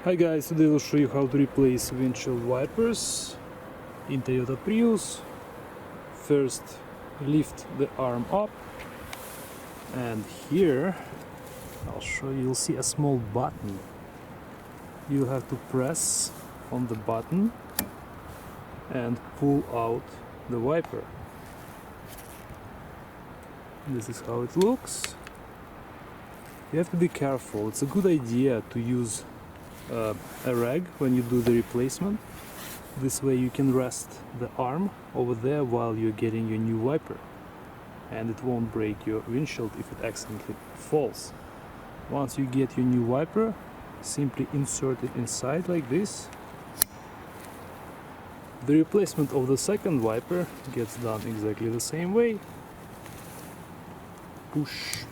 Hi guys, today I'll show you how to replace windshield wipers in Toyota Prius. First, lift the arm up, and here I'll show you, you'll see a small button. You have to press on the button and pull out the wiper. This is how it looks. You have to be careful. It's a good idea to use a rag when you do the replacement. This way you can rest the arm over there while you're getting your new wiper, and it won't break your windshield if it accidentally falls. Once you get your new wiper, simply insert it inside like this. The replacement of the second wiper gets done exactly the same way. Push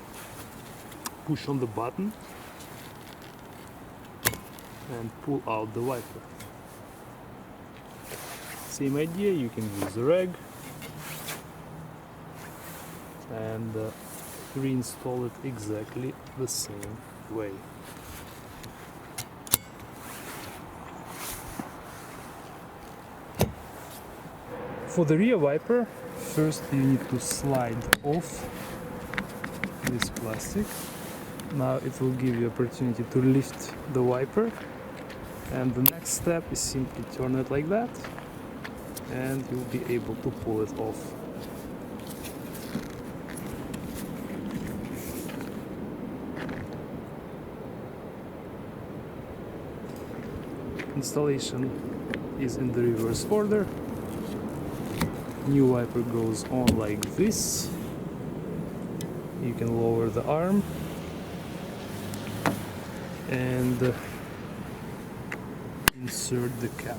on the button and pull out the wiper. Same idea, you can use a rag and reinstall it exactly the same way. For the rear wiper, first you need to slide off this plastic. Now it will give you opportunity to lift the wiper, and the next step is simply turn it like that and you'll be able to pull it off. Installation is in the reverse order. New wiper goes on like this. You can lower the arm and insert the cap.